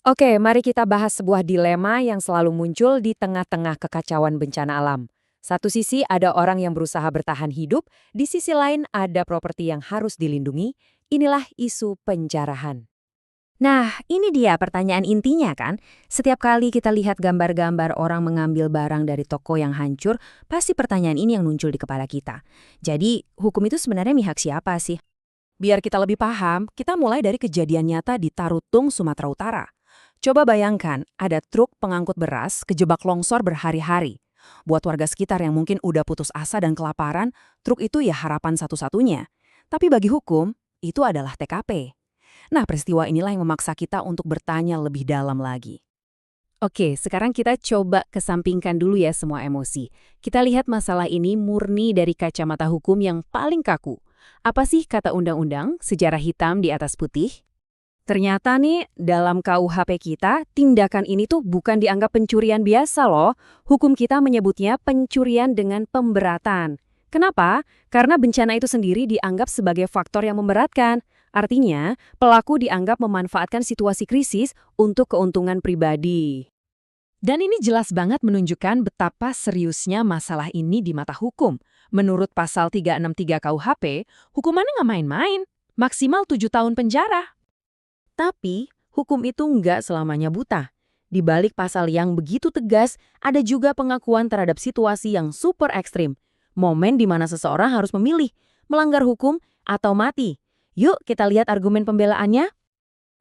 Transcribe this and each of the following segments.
Oke, mari kita bahas sebuah dilema yang selalu muncul di tengah-tengah kekacauan bencana alam. Satu sisi ada orang yang berusaha bertahan hidup, di sisi lain ada properti yang harus dilindungi. Inilah isu penjarahan. Nah, ini dia pertanyaan intinya kan. Setiap kali kita lihat gambar-gambar orang mengambil barang dari toko yang hancur, pasti pertanyaan ini yang muncul di kepala kita. Jadi, hukum itu sebenarnya mihak siapa sih? Biar kita lebih paham, kita mulai dari kejadian nyata di Tarutung, Sumatera Utara. Coba bayangkan, ada truk pengangkut beras kejebak longsor berhari-hari. Buat warga sekitar yang mungkin udah putus asa dan kelaparan, truk itu ya harapan satu-satunya. Tapi bagi hukum, itu adalah TKP. Nah, peristiwa inilah yang memaksa kita untuk bertanya lebih dalam lagi. Oke, sekarang kita coba kesampingkan dulu ya semua emosi. Kita lihat masalah ini murni dari kacamata hukum yang paling kaku. Apa sih kata undang-undang, sejarah hitam di atas putih? Ternyata nih, dalam KUHP kita, tindakan ini tuh bukan dianggap pencurian biasa loh. Hukum kita menyebutnya pencurian dengan pemberatan. Kenapa? Karena bencana itu sendiri dianggap sebagai faktor yang memberatkan. Artinya, pelaku dianggap memanfaatkan situasi krisis untuk keuntungan pribadi. Dan ini jelas banget menunjukkan betapa seriusnya masalah ini di mata hukum. Menurut pasal 363 KUHP, hukumannya nggak main-main. Maksimal 7 tahun penjara. Tapi, hukum itu nggak selamanya buta. Di balik pasal yang begitu tegas, ada juga pengakuan terhadap situasi yang super ekstrim. Momen di mana seseorang harus memilih, melanggar hukum atau mati. Yuk kita lihat argumen pembelaannya.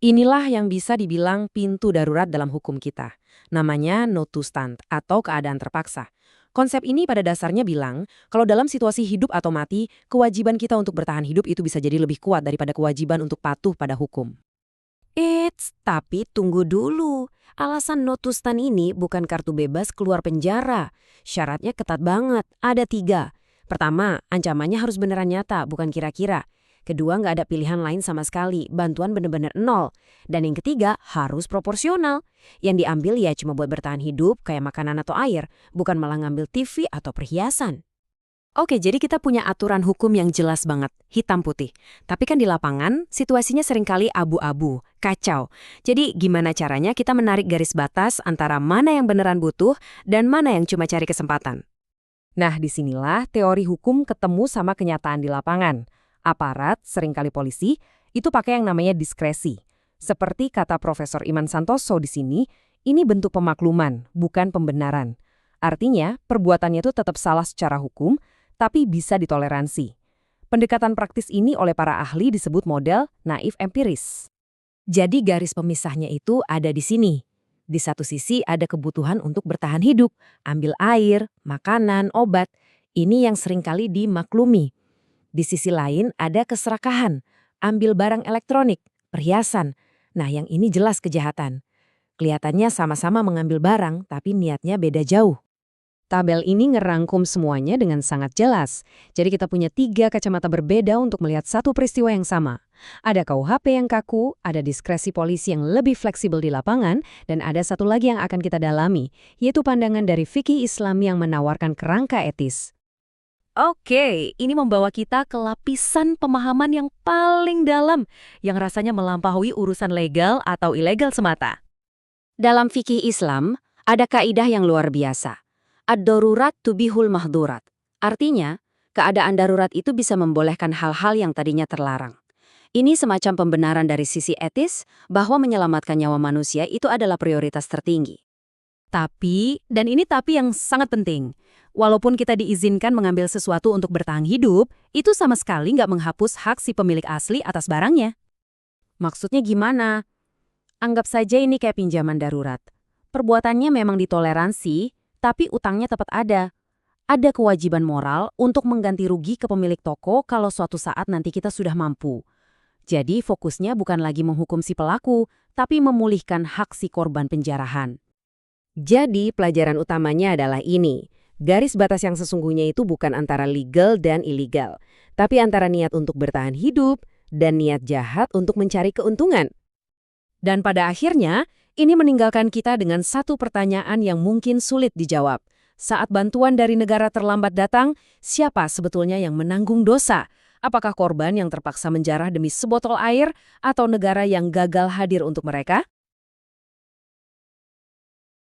Inilah yang bisa dibilang pintu darurat dalam hukum kita. Namanya no to stand atau keadaan terpaksa. Konsep ini pada dasarnya bilang, kalau dalam situasi hidup atau mati, kewajiban kita untuk bertahan hidup itu bisa jadi lebih kuat daripada kewajiban untuk patuh pada hukum. Tapi tunggu dulu. Alasan no to stand ini bukan kartu bebas keluar penjara. Syaratnya ketat banget, ada 3. Pertama, ancamannya harus beneran nyata, bukan kira-kira. Kedua, nggak ada pilihan lain sama sekali, bantuan bener-bener nol. Dan yang ketiga, harus proporsional. Yang diambil ya cuma buat bertahan hidup, kayak makanan atau air, bukan malah ngambil TV atau perhiasan. Oke, jadi kita punya aturan hukum yang jelas banget, hitam putih. Tapi kan di lapangan, situasinya seringkali abu-abu, kacau. Jadi gimana caranya kita menarik garis batas antara mana yang beneran butuh dan mana yang cuma cari kesempatan? Nah, disinilah teori hukum ketemu sama kenyataan di lapangan. Aparat, seringkali polisi, itu pakai yang namanya diskresi. Seperti kata Profesor Iman Santoso di sini, ini bentuk pemakluman, bukan pembenaran. Artinya, perbuatannya itu tetap salah secara hukum, tapi bisa ditoleransi. Pendekatan praktis ini oleh para ahli disebut model naif empiris. Jadi garis pemisahnya itu ada di sini. Di satu sisi ada kebutuhan untuk bertahan hidup, ambil air, makanan, obat. Ini yang seringkali dimaklumi. Di sisi lain ada keserakahan, ambil barang elektronik, perhiasan. Nah, yang ini jelas kejahatan. Kelihatannya sama-sama mengambil barang, tapi niatnya beda jauh. Tabel ini ngerangkum semuanya dengan sangat jelas. Jadi kita punya 3 kacamata berbeda untuk melihat satu peristiwa yang sama. Ada KUHP yang kaku, ada diskresi polisi yang lebih fleksibel di lapangan, dan ada satu lagi yang akan kita dalami, yaitu pandangan dari fikih Islam yang menawarkan kerangka etis. Oke, ini membawa kita ke lapisan pemahaman yang paling dalam, yang rasanya melampaui urusan legal atau ilegal semata. Dalam fikih Islam, ada kaidah yang luar biasa. Ad-darurat tubihul mahdurat. Artinya, keadaan darurat itu bisa membolehkan hal-hal yang tadinya terlarang. Ini semacam pembenaran dari sisi etis bahwa menyelamatkan nyawa manusia itu adalah prioritas tertinggi. Dan ini tapi yang sangat penting, walaupun kita diizinkan mengambil sesuatu untuk bertahan hidup, itu sama sekali nggak menghapus hak si pemilik asli atas barangnya. Maksudnya gimana? Anggap saja ini kayak pinjaman darurat. Perbuatannya memang ditoleransi, tapi utangnya tetap ada. Ada kewajiban moral untuk mengganti rugi ke pemilik toko kalau suatu saat nanti kita sudah mampu. Jadi fokusnya bukan lagi menghukum si pelaku, tapi memulihkan hak si korban penjarahan. Jadi pelajaran utamanya adalah ini. Garis batas yang sesungguhnya itu bukan antara legal dan illegal, tapi antara niat untuk bertahan hidup dan niat jahat untuk mencari keuntungan. Dan pada akhirnya, ini meninggalkan kita dengan satu pertanyaan yang mungkin sulit dijawab. Saat bantuan dari negara terlambat datang, siapa sebetulnya yang menanggung dosa? Apakah korban yang terpaksa menjarah demi sebotol air atau negara yang gagal hadir untuk mereka?